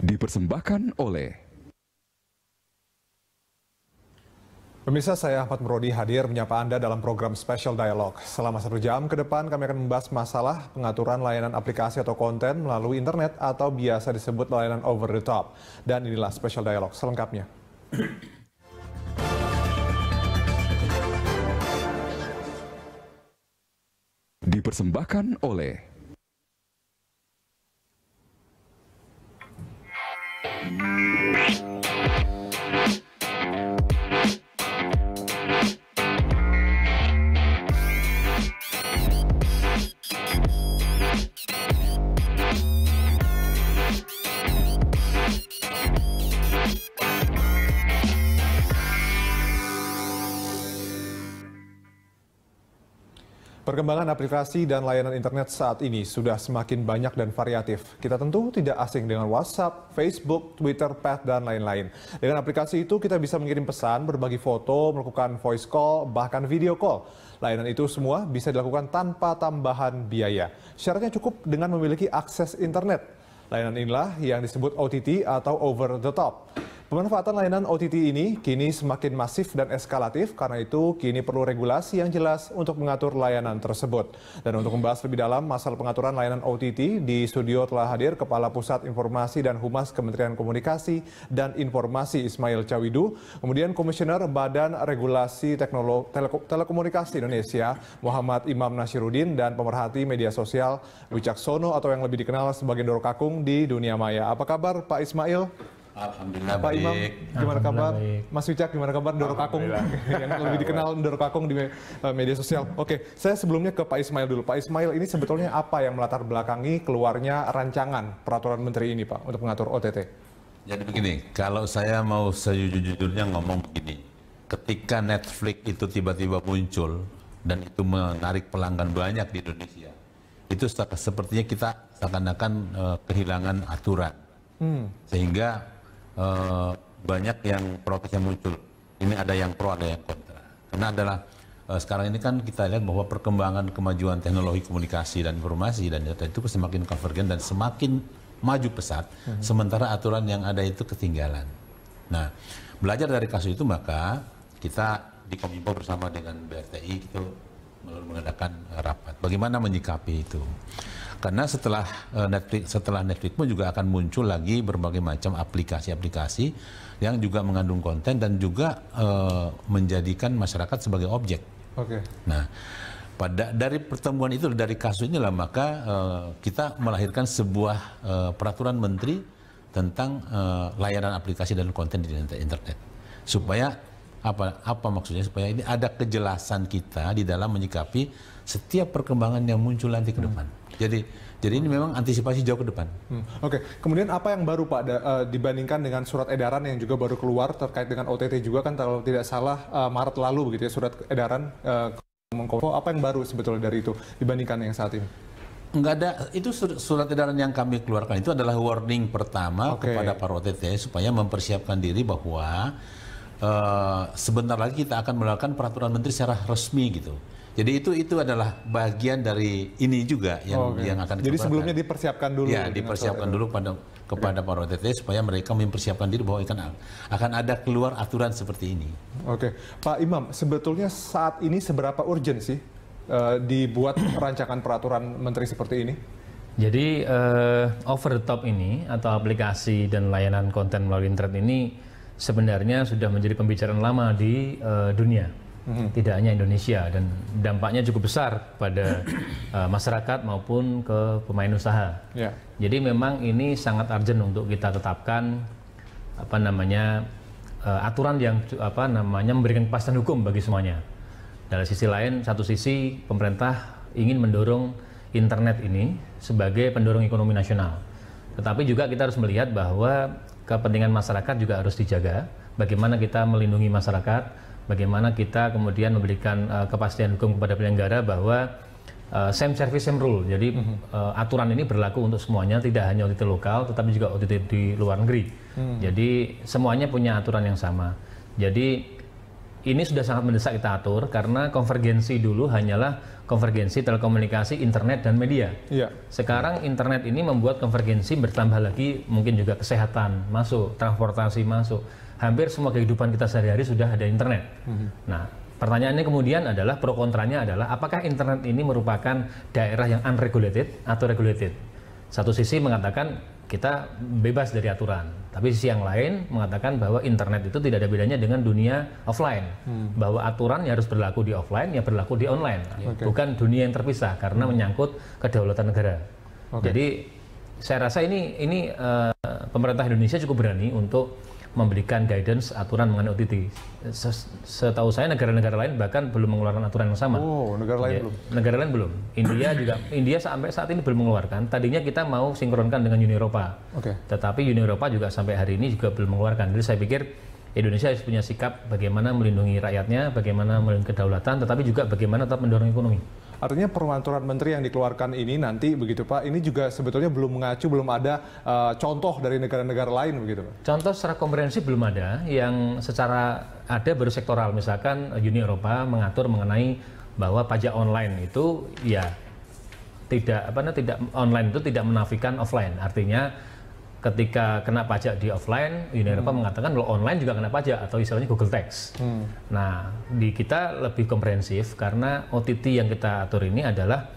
Dipersembahkan oleh Pemirsa, saya Ahmad Murodi hadir menyapa Anda dalam program Special Dialogue. Selama 1 jam ke depan kami akan membahas masalah pengaturan layanan aplikasi atau konten melalui internet atau biasa disebut layanan over the top. Dan inilah Special Dialogue selengkapnya. Dipersembahkan oleh Perkembangan aplikasi dan layanan internet saat ini sudah semakin banyak dan variatif. Kita tentu tidak asing dengan WhatsApp, Facebook, Twitter, Pad, dan lain-lain. Dengan aplikasi itu kita bisa mengirim pesan, berbagi foto, melakukan voice call, bahkan video call. Layanan itu semua bisa dilakukan tanpa tambahan biaya. Syaratnya cukup dengan memiliki akses internet. Layanan inilah yang disebut OTT atau over the top. Pemanfaatan layanan OTT ini kini semakin masif dan eskalatif, karena itu kini perlu regulasi yang jelas untuk mengatur layanan tersebut. Dan untuk membahas lebih dalam masalah pengaturan layanan OTT, di studio telah hadir Kepala Pusat Informasi dan Humas Kementerian Komunikasi dan Informasi Ismail Cawidu, kemudian Komisioner Badan Regulasi Telekomunikasi Indonesia Muhammad Imam Nashiruddin, dan pemerhati media sosial Wicaksono atau yang lebih dikenal sebagai Ndoro Kakung di dunia maya. Apa kabar Pak Ismail? Alhamdulillah Pak baik. Imam, gimana kabar? Baik. Mas Wicak, gimana kabar? Ndoro Kakung, yang lebih dikenal Ndoro Kakung di media sosial. Oke, saya sebelumnya ke Pak Ismail dulu. Pak Ismail, ini sebetulnya apa yang melatar belakangi keluarnya rancangan peraturan menteri ini, Pak, untuk mengatur OTT? Jadi begini, kalau saya mau sejujur-jujurnya ngomong begini, ketika Netflix itu tiba-tiba muncul dan itu menarik pelanggan banyak di Indonesia, itu sepertinya kita seakan-akan kehilangan aturan, sehingga banyak yang protes yang muncul. Ini ada yang pro, ada yang kontra. Karena adalah sekarang ini kan kita lihat bahwa perkembangan kemajuan teknologi komunikasi dan informasi dan data itu semakin konvergen dan semakin maju pesat, sementara aturan yang ada itu ketinggalan. Nah, belajar dari kasus itu maka kita di Kominfo bersama dengan BRTI itu mengadakan rapat. Bagaimana menyikapi itu? Karena setelah Netflix pun juga akan muncul lagi berbagai macam aplikasi-aplikasi yang juga mengandung konten dan juga menjadikan masyarakat sebagai objek. Oke. Nah, dari pertemuan itu, dari kasus inilah maka kita melahirkan sebuah peraturan menteri tentang layanan aplikasi dan konten di internet. Supaya apa maksudnya? Supaya ini ada kejelasan kita di dalam menyikapi setiap perkembangan yang muncul nanti ke depan. Jadi ini memang antisipasi jauh ke depan. Oke. Kemudian apa yang baru Pak dibandingkan dengan surat edaran yang juga baru keluar terkait dengan OTT juga kan, kalau tidak salah Maret lalu begitu ya, surat edaran Kominfo. Apa yang baru sebetulnya dari itu dibandingkan yang saat ini? Enggak ada, itu surat edaran yang kami keluarkan itu adalah warning pertama kepada para OTT supaya mempersiapkan diri bahwa sebentar lagi kita akan melakukan peraturan menteri secara resmi gitu. Jadi itu adalah bagian dari ini juga yang akan Jadi sebelumnya dipersiapkan dulu. Ya, dipersiapkan dulu kepada para OTT supaya mereka mempersiapkan diri bahwa akan ada keluar aturan seperti ini. Oke, Pak Imam, sebetulnya saat ini seberapa urgent sih dibuat rancangan peraturan menteri seperti ini? Jadi over the top ini atau aplikasi dan layanan konten melalui internet ini sebenarnya sudah menjadi pembicaraan lama di dunia. Tidak hanya Indonesia, dan dampaknya cukup besar pada masyarakat maupun ke pemain usaha. Yeah. Jadi memang ini sangat urgent untuk kita tetapkan aturan yang memberikan kepastian hukum bagi semuanya. Dari sisi lain, satu sisi pemerintah ingin mendorong internet ini sebagai pendorong ekonomi nasional. Tetapi juga kita harus melihat bahwa kepentingan masyarakat juga harus dijaga. Bagaimana kita melindungi masyarakat, bagaimana kita kemudian memberikan kepastian hukum kepada penyelenggara bahwa same service same rule. Jadi aturan ini berlaku untuk semuanya, tidak hanya OTT lokal tetapi juga OTT di luar negeri. Jadi semuanya punya aturan yang sama. Jadi ini sudah sangat mendesak kita atur karena konvergensi dulu hanyalah konvergensi telekomunikasi, internet, dan media. Sekarang internet ini membuat konvergensi bertambah lagi, mungkin juga kesehatan masuk, transportasi masuk. Hampir semua kehidupan kita sehari-hari sudah ada internet. Nah, pertanyaannya kemudian adalah, pro kontranya adalah, apakah internet ini merupakan daerah yang unregulated atau regulated? Satu sisi mengatakan kita bebas dari aturan, tapi sisi yang lain mengatakan bahwa internet itu tidak ada bedanya dengan dunia offline, bahwa aturan yang harus berlaku di offline ya berlaku di online, bukan dunia yang terpisah karena menyangkut kedaulatan negara. Jadi saya rasa ini pemerintah Indonesia cukup berani untuk memberikan guidance aturan mengenai OTT. Setahu saya negara-negara lain bahkan belum mengeluarkan aturan yang sama. Oh, negara lain belum? Negara lain belum. India sampai saat ini belum mengeluarkan. Tadinya kita mau sinkronkan dengan Uni Eropa. Tetapi Uni Eropa juga sampai hari ini juga belum mengeluarkan. Jadi saya pikir Indonesia harus punya sikap bagaimana melindungi rakyatnya, bagaimana melindungi kedaulatan, tetapi juga bagaimana tetap mendorong ekonomi. Artinya peraturan menteri yang dikeluarkan ini nanti begitu Pak, ini juga sebetulnya belum mengacu, belum ada contoh dari negara-negara lain begitu Pak? Contoh secara komprehensif belum ada, yang secara ada baru sektoral. Misalkan Uni Eropa mengatur mengenai bahwa pajak online itu ya tidak online itu tidak menafikan offline. Artinya ketika kena pajak di offline, Uni Eropa mengatakan kalau online juga kena pajak atau istilahnya Google Tax. Nah, di kita lebih komprehensif karena OTT yang kita atur ini adalah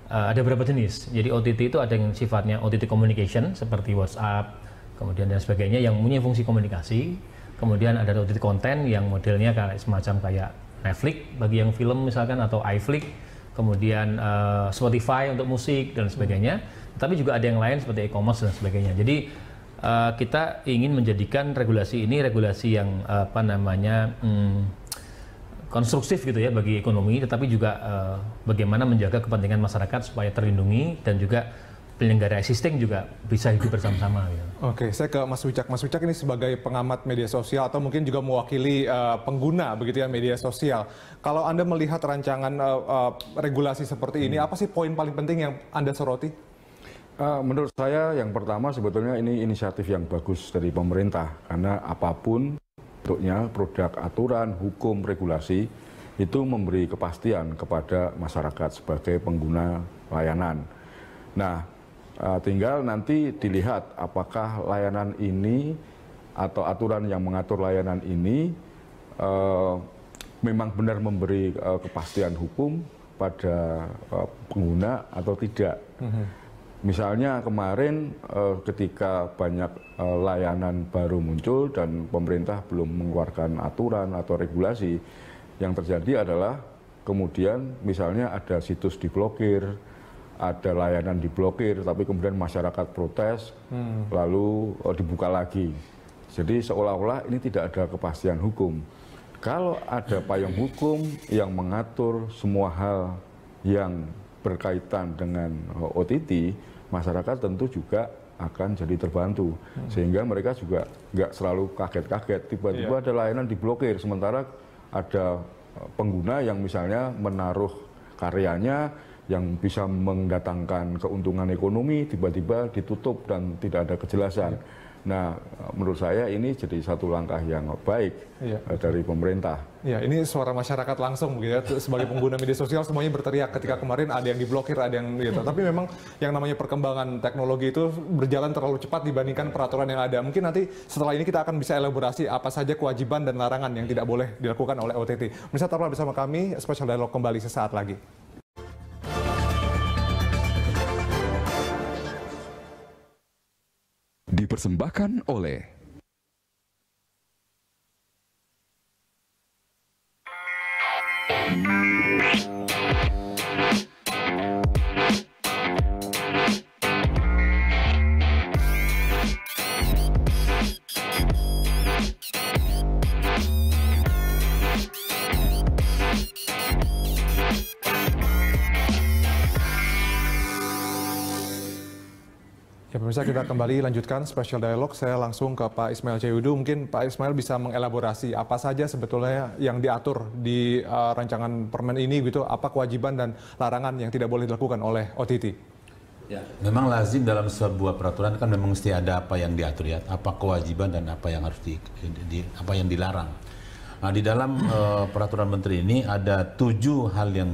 ada beberapa jenis. Jadi OTT itu ada yang sifatnya OTT communication seperti WhatsApp, kemudian dan sebagainya yang punya fungsi komunikasi. Kemudian ada OTT konten yang modelnya semacam kayak Netflix bagi yang film misalkan atau iFlix, kemudian Spotify untuk musik dan sebagainya. Tapi juga ada yang lain seperti e-commerce dan sebagainya. Jadi kita ingin menjadikan regulasi ini regulasi yang konstruktif gitu ya bagi ekonomi, tetapi juga bagaimana menjaga kepentingan masyarakat supaya terlindungi dan juga penyelenggara existing juga bisa hidup bersama-sama. Gitu. Oke, saya ke Mas Wicak. Mas Wicak ini sebagai pengamat media sosial atau mungkin juga mewakili pengguna begitu ya media sosial. Kalau Anda melihat rancangan regulasi seperti ini, apa sih poin paling penting yang Anda soroti? Menurut saya yang pertama sebetulnya ini inisiatif yang bagus dari pemerintah karena apapun bentuknya produk aturan, hukum, regulasi itu memberi kepastian kepada masyarakat sebagai pengguna layanan. Nah, tinggal nanti dilihat apakah layanan ini atau aturan yang mengatur layanan ini memang benar memberi kepastian hukum pada pengguna atau tidak. Misalnya kemarin ketika banyak layanan baru muncul dan pemerintah belum mengeluarkan aturan atau regulasi, yang terjadi adalah kemudian misalnya ada situs diblokir, ada layanan diblokir, tapi kemudian masyarakat protes, lalu dibuka lagi. Jadi seolah-olah ini tidak ada kepastian hukum. Kalau ada payung hukum yang mengatur semua hal yang berkaitan dengan OTT, masyarakat tentu juga akan jadi terbantu. Sehingga mereka juga nggak selalu kaget-kaget, tiba-tiba ada layanan diblokir, sementara ada pengguna yang misalnya menaruh karyanya yang bisa mendatangkan keuntungan ekonomi, tiba-tiba ditutup dan tidak ada kejelasan. Nah, menurut saya ini jadi satu langkah yang baik dari pemerintah. Ya, ini suara masyarakat langsung begitu ya. Sebagai pengguna media sosial semuanya berteriak ketika kemarin ada yang diblokir, ada yang gitu. Tapi memang yang namanya perkembangan teknologi itu berjalan terlalu cepat dibandingkan peraturan yang ada. Mungkin nanti setelah ini kita akan bisa elaborasi apa saja kewajiban dan larangan yang tidak boleh dilakukan oleh OTT. Bisa tetaplah bersama kami, Special Dialog kembali sesaat lagi. Dipersembahkan oleh Ya, pemirsa, kita kembali lanjutkan Special Dialog. Saya langsung ke Pak Ismail Cayudu. Mungkin Pak Ismail bisa mengelaborasi apa saja sebetulnya yang diatur di rancangan permen ini gitu, apa kewajiban dan larangan yang tidak boleh dilakukan oleh OTT? Ya, memang lazim dalam sebuah peraturan kan memang mesti ada apa yang diatur ya, apa kewajiban dan apa yang harus apa yang dilarang. Nah, di dalam peraturan menteri ini ada 7 hal yang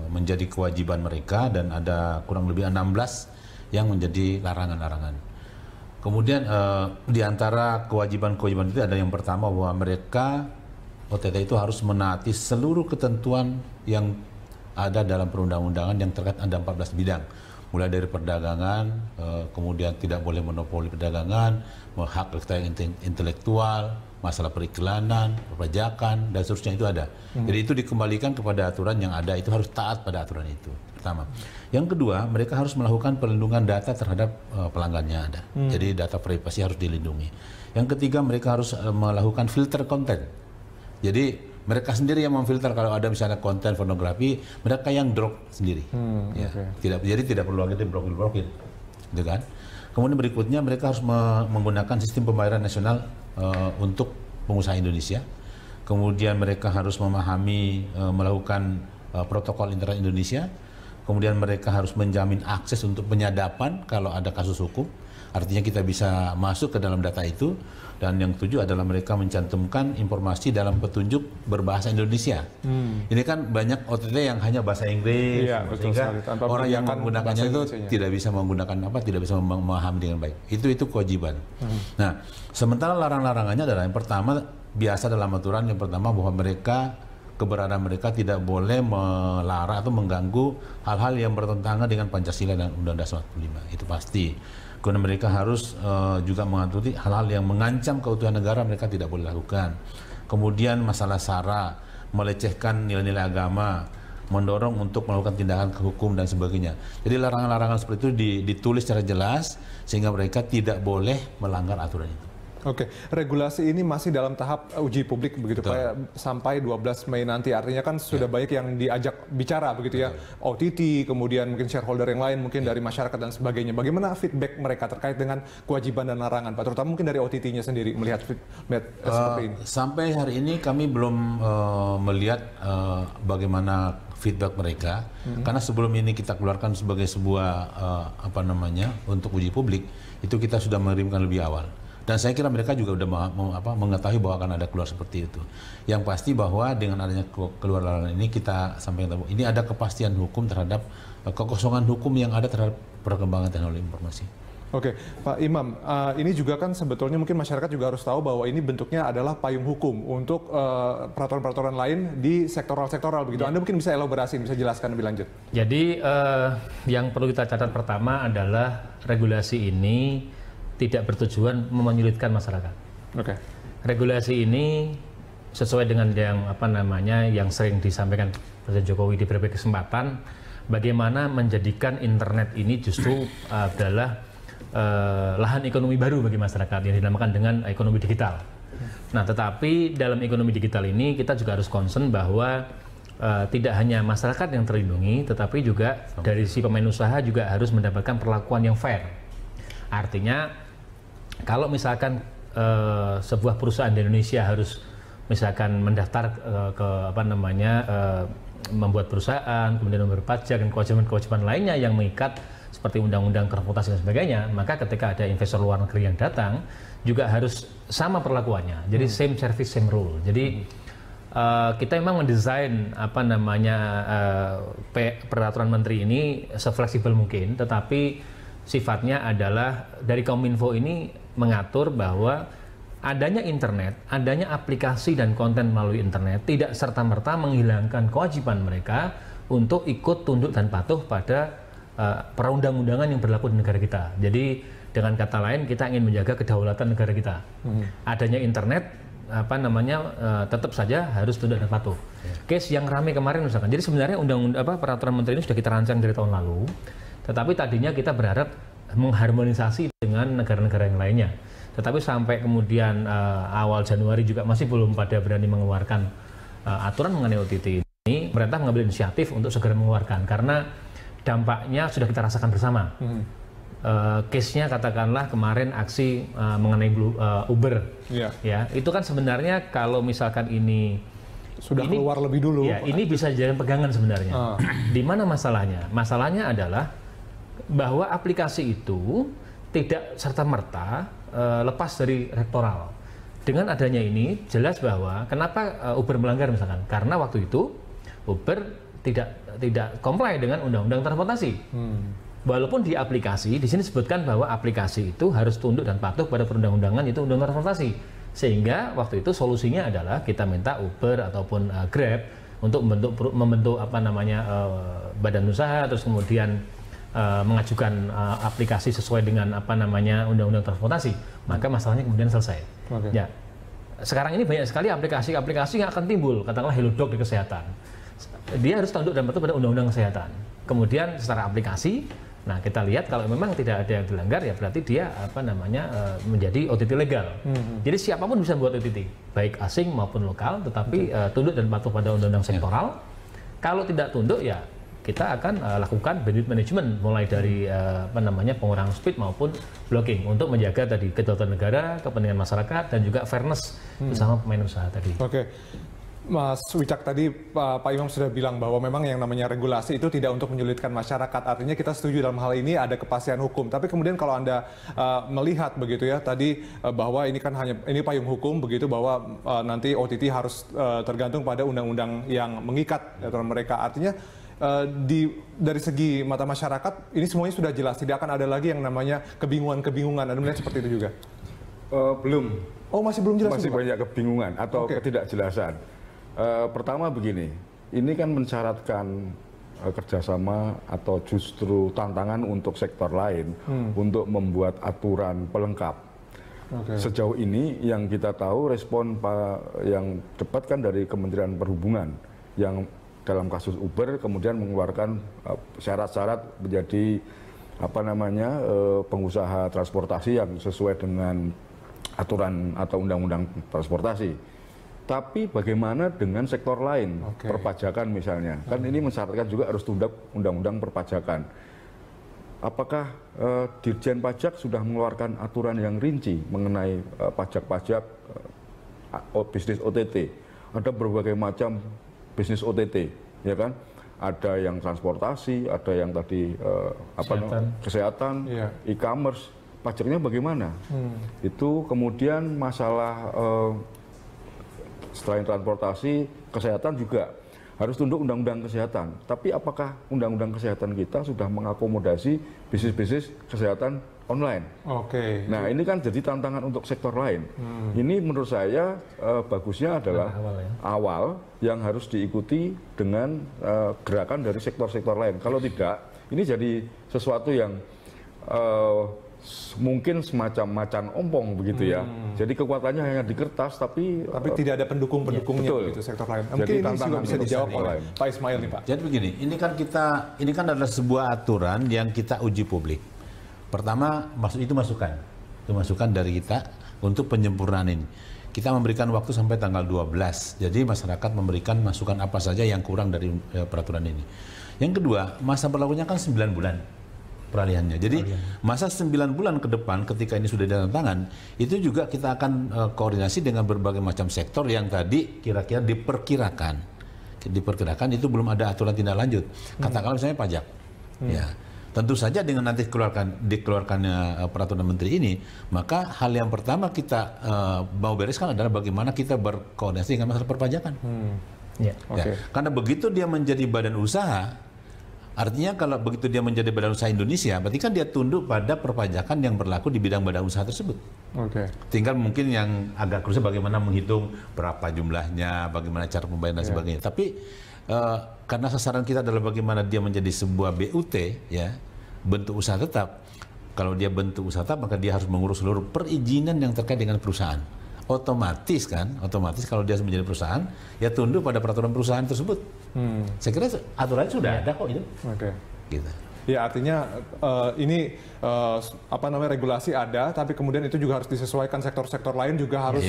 menjadi kewajiban mereka dan ada kurang lebih 16 yang menjadi larangan-larangan. Kemudian di antara kewajiban-kewajiban itu ada yang pertama bahwa mereka OTT itu harus menaati seluruh ketentuan yang ada dalam perundang-undangan yang terkait ada 14 bidang. Mulai dari perdagangan, kemudian tidak boleh monopoli perdagangan, hak kekayaan intelektual, masalah periklanan, perpajakan, dan seterusnya itu ada. Jadi itu dikembalikan kepada aturan yang ada, itu harus taat pada aturan itu. Pertama. Yang kedua, mereka harus melakukan perlindungan data terhadap pelanggannya ada. Jadi data privasi harus dilindungi. Yang ketiga, mereka harus melakukan filter konten. Jadi mereka sendiri yang memfilter kalau ada misalnya konten pornografi, mereka yang drop sendiri. Ya, jadi tidak perlu lagi diblokir, gitu kan? Kemudian berikutnya mereka harus menggunakan sistem pembayaran nasional untuk pengusaha Indonesia. Kemudian mereka harus memahami melakukan protokol internet Indonesia. Kemudian mereka harus menjamin akses untuk penyadapan kalau ada kasus hukum. Artinya kita bisa masuk ke dalam data itu. Dan yang ketujuh adalah mereka mencantumkan informasi dalam petunjuk berbahasa Indonesia. Ini kan banyak OTT yang hanya bahasa Inggris, sehingga orang yang menggunakannya itu tidak bisa menggunakan tidak bisa memahami dengan baik. Itu kewajiban. Nah, sementara larang-larangannya adalah yang pertama biasa dalam aturan yang pertama bahwa keberadaan mereka tidak boleh melarang atau mengganggu hal-hal yang bertentangan dengan Pancasila dan Undang-Undang 45. Itu pasti. Kemudian mereka harus juga mengatur hal-hal yang mengancam keutuhan negara, mereka tidak boleh lakukan. Kemudian masalah SARA, melecehkan nilai-nilai agama, mendorong untuk melakukan tindakan ke hukum dan sebagainya. Jadi larangan-larangan seperti itu ditulis secara jelas sehingga mereka tidak boleh melanggar aturan itu. Oke, regulasi ini masih dalam tahap uji publik begitu Pak, sampai 12 Mei nanti. Artinya kan sudah banyak yang diajak bicara begitu ya. OTT, kemudian mungkin shareholder yang lain, mungkin dari masyarakat dan sebagainya. Bagaimana feedback mereka terkait dengan kewajiban dan larangan Pak, terutama mungkin dari OTT-nya sendiri melihat seperti ini? Sampai hari ini kami belum melihat bagaimana feedback mereka, karena sebelum ini kita keluarkan sebagai sebuah untuk uji publik, itu kita sudah mengirimkan lebih awal. Dan saya kira mereka juga sudah mengetahui bahwa akan ada keluar seperti itu. Yang pasti bahwa dengan adanya keluar larangan ini kita sampaikan ini ada kepastian hukum terhadap kekosongan hukum yang ada terhadap perkembangan teknologi informasi. Oke, Pak Imam, ini juga kan sebetulnya mungkin masyarakat juga harus tahu bahwa ini bentuknya adalah payung hukum untuk peraturan-peraturan lain di sektoral-sektoral begitu. Anda mungkin bisa elaborasi, bisa jelaskan lebih lanjut. Jadi yang perlu kita catat pertama adalah regulasi ini tidak bertujuan menyulitkan masyarakat. Regulasi ini sesuai dengan yang sering disampaikan Presiden Jokowi di berbagai kesempatan, bagaimana menjadikan internet ini justru adalah lahan ekonomi baru bagi masyarakat yang dinamakan dengan ekonomi digital. Nah, tetapi dalam ekonomi digital ini kita juga harus concern bahwa tidak hanya masyarakat yang terlindungi, tetapi juga dari si pemain usaha juga harus mendapatkan perlakuan yang fair. Artinya kalau misalkan sebuah perusahaan di Indonesia harus misalkan mendaftar membuat perusahaan, kemudian membayar pajak dan kewajiban-kewajiban lainnya yang mengikat seperti undang-undang transportasi dan sebagainya, maka ketika ada investor luar negeri yang datang juga harus sama perlakuannya. Jadi same service same rule. Jadi kita memang mendesain peraturan menteri ini sefleksibel mungkin, tetapi sifatnya adalah dari Kominfo ini mengatur bahwa adanya internet, adanya aplikasi dan konten melalui internet tidak serta-merta menghilangkan kewajiban mereka untuk ikut tunduk dan patuh pada perundang-undangan yang berlaku di negara kita. Jadi dengan kata lain kita ingin menjaga kedaulatan negara kita. Adanya internet tetap saja harus tunduk dan patuh. Case yang ramai kemarin misalkan. Jadi sebenarnya peraturan menteri ini sudah kita rancang dari tahun lalu. Tetapi tadinya kita berharap mengharmonisasi dengan negara-negara yang lainnya. Tetapi sampai kemudian awal Januari juga masih belum pada berani mengeluarkan aturan mengenai OTT ini. Pemerintah mengambil inisiatif untuk segera mengeluarkan karena dampaknya sudah kita rasakan bersama. Case-nya katakanlah kemarin aksi mengenai Uber. Ya, itu kan sebenarnya kalau misalkan ini sudah keluar lebih dulu. Ya, ini bisa jadi pegangan sebenarnya. Di mana masalahnya? Masalahnya adalah bahwa aplikasi itu tidak serta-merta lepas dari rektoral. dengan adanya ini jelas bahwa kenapa Uber melanggar misalkan, karena waktu itu Uber tidak comply dengan undang-undang transportasi. Walaupun di aplikasi di sini disebutkan bahwa aplikasi itu harus tunduk dan patuh pada perundang-undangan itu undang-undang transportasi. Sehingga waktu itu solusinya adalah kita minta Uber ataupun Grab untuk membentuk badan usaha, terus kemudian mengajukan aplikasi sesuai dengan undang-undang transportasi, maka masalahnya kemudian selesai. Ya, sekarang ini banyak sekali aplikasi-aplikasi yang akan timbul, katakanlah Hellodoc di kesehatan. Dia harus tunduk dan patuh pada undang-undang kesehatan. Kemudian secara aplikasi, nah kita lihat kalau memang tidak ada yang dilanggar, ya berarti dia menjadi OTT legal. Jadi siapapun bisa buat OTT, baik asing maupun lokal, tetapi tunduk dan patuh pada undang-undang sektoral. Kalau tidak tunduk, ya kita akan lakukan bandwidth management, mulai dari pengurangan speed maupun blocking untuk menjaga tadi kedaulatan negara, kepentingan masyarakat, dan juga fairness bersama pemain usaha tadi. Oke. Mas Wicak, tadi Pak Imam sudah bilang bahwa memang yang namanya regulasi itu tidak untuk menyulitkan masyarakat. Artinya kita setuju dalam hal ini ada kepastian hukum. Tapi kemudian kalau Anda melihat begitu ya tadi bahwa ini kan ini payung hukum begitu, bahwa nanti OTT harus tergantung pada undang-undang yang mengikat aturan mereka. Artinya dari segi mata masyarakat ini semuanya sudah jelas, tidak akan ada lagi yang namanya kebingungan-kebingungan. Anda melihat seperti itu juga? Belum. Oh, masih belum jelas. Masih banyak kebingungan atau ketidakjelasan. Pertama begini, ini kan mensyaratkan kerjasama atau justru tantangan untuk sektor lain untuk membuat aturan pelengkap. Sejauh ini yang kita tahu respon yang cepat kan dari Kementerian Perhubungan yang dalam kasus Uber kemudian mengeluarkan syarat-syarat menjadi pengusaha transportasi yang sesuai dengan aturan atau undang-undang transportasi. Tapi bagaimana dengan sektor lain, perpajakan misalnya, kan ini mensyaratkan juga harus tunduk undang-undang perpajakan. Apakah Dirjen Pajak sudah mengeluarkan aturan yang rinci mengenai pajak-pajak bisnis OTT? Ada berbagai macam bisnis OTT, ya kan? Ada yang transportasi, ada yang tadi kesehatan, e-commerce. Pajaknya bagaimana? Itu kemudian masalah selain transportasi, kesehatan juga harus tunduk undang-undang kesehatan. Tapi apakah undang-undang kesehatan kita sudah mengakomodasi bisnis-bisnis kesehatan online? Nah, ini kan jadi tantangan untuk sektor lain. Ini menurut saya bagusnya adalah awal yang harus diikuti dengan gerakan dari sektor-sektor lain. Kalau tidak, ini jadi sesuatu yang mungkin semacam macan ompong begitu ya. Jadi kekuatannya hanya di kertas tapi tidak ada pendukung-pendukungnya gitu sektor lain. Mungkin ini juga bisa dijawab oleh Pak Ismail nih, Pak. Jadi begini, ini kan adalah sebuah aturan yang kita uji publik. Pertama, itu masukan dari kita untuk penyempurnaan ini. Kita memberikan waktu sampai tanggal 12. Jadi masyarakat memberikan masukan apa saja yang kurang dari peraturan ini. Yang kedua, masa berlakunya kan 9 bulan. Peralihannya. Jadi masa 9 bulan ke depan ketika ini sudah ditandatangan, itu juga kita akan koordinasi dengan berbagai macam sektor yang tadi kira-kira diperkirakan itu belum ada aturan tindak lanjut. Katakanlah misalnya pajak. Ya. Tentu saja dengan nanti dikeluarkannya peraturan menteri ini, maka hal yang pertama kita mau bereskan adalah bagaimana kita berkoordinasi dengan masalah perpajakan. Ya. Karena begitu dia menjadi badan usaha, artinya kalau begitu dia menjadi badan usaha Indonesia, berarti kan dia tunduk pada perpajakan yang berlaku di bidang badan usaha tersebut. Tinggal mungkin yang agak krusial bagaimana menghitung berapa jumlahnya, bagaimana cara pembayaran dan sebagainya. Tapi karena sasaran kita adalah bagaimana dia menjadi sebuah BUT, ya, bentuk usaha tetap. Kalau dia bentuk usaha tetap, maka dia harus mengurus seluruh perizinan yang terkait dengan perusahaan. Otomatis kalau dia menjadi perusahaan, ya tunduk pada peraturan perusahaan tersebut. Saya kira aturannya sudah ada kok itu. Gitu. Ya, artinya ini regulasi ada, tapi kemudian itu juga harus disesuaikan, sektor-sektor lain juga harus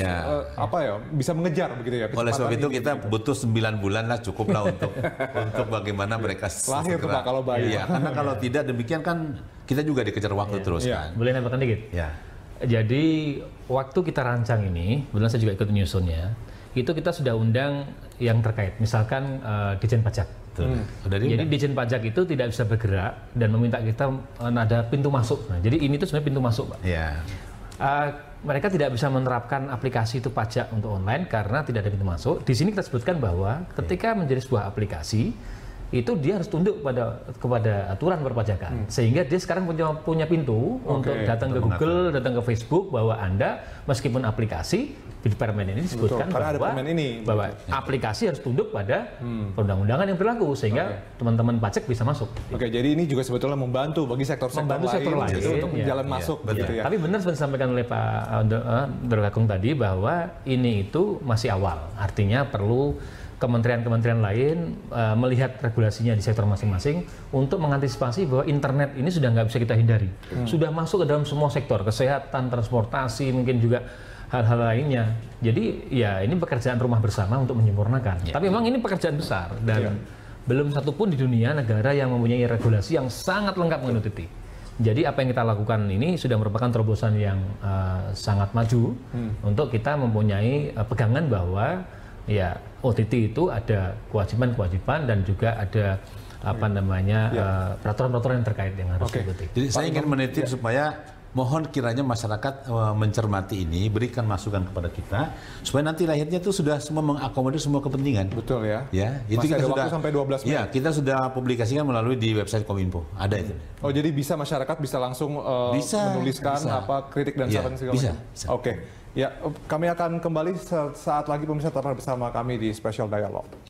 bisa mengejar begitu ya. Oleh sebab itu kita butuh 9 bulan lah, cukup lah untuk bagaimana mereka lahir tuh, Pak, kalau bayi. Iya, karena kalau tidak demikian kan kita juga dikejar waktu terus kan. Boleh nambahkan dikit? Ya. Jadi waktu kita rancang ini, kebetulan saya juga ikut menyusunnya, itu kita sudah undang yang terkait, misalkan Ditjen Pajak. Jadi Ditjen Pajak itu tidak bisa bergerak dan meminta kita ada pintu masuk. Nah, jadi ini tuh sebenarnya pintu masuk, Pak. mereka tidak bisa menerapkan aplikasi itu pajak untuk online karena tidak ada pintu masuk. Di sini kita sebutkan bahwa ketika menjadi sebuah aplikasi, itu dia harus tunduk kepada aturan perpajakan. Sehingga dia sekarang punya pintu untuk datang ke Google, datang ke Facebook, bahwa Anda meskipun aplikasi, di permen ini disebutkan bahwa aplikasi harus tunduk pada perundang-undangan yang berlaku, sehingga teman-teman pajak bisa masuk. Oke, jadi ini juga sebetulnya membantu bagi sektor-sektor lain itu untuk jalan masuk. Gitu ya. Tapi benar seperti disampaikan oleh Pak Dr. Agung tadi, bahwa ini itu masih awal. Artinya perlu kementerian-kementerian lain melihat regulasinya di sektor masing-masing untuk mengantisipasi bahwa internet ini sudah nggak bisa kita hindari. Sudah masuk ke dalam semua sektor, kesehatan, transportasi, mungkin juga hal-hal lainnya. Jadi ya ini pekerjaan rumah bersama untuk menyempurnakan. Tapi memang ini pekerjaan besar dan belum satupun di dunia negara yang mempunyai regulasi yang sangat lengkap mengenai OTT. Jadi apa yang kita lakukan ini sudah merupakan terobosan yang sangat maju untuk kita mempunyai pegangan bahwa ya OTT itu ada kewajiban-kewajiban dan juga ada peraturan-peraturan yang terkait yang harus diikuti. Jadi saya ingin menitip supaya mohon kiranya masyarakat mencermati ini, berikan masukan kepada kita supaya nanti lahirnya itu sudah semua mengakomodir semua kepentingan. Betul ya. Ya, itu masih kita ada sudah waktu sampai 12 Mei. Ya, kita sudah publikasikan melalui di website Kominfo. Ada itu. Oh, jadi bisa masyarakat bisa langsung menuliskan kritik dan saran segala macam. Oke. Ya, kami akan kembali saat lagi pemirsa, tetap bersama kami di Special Dialog.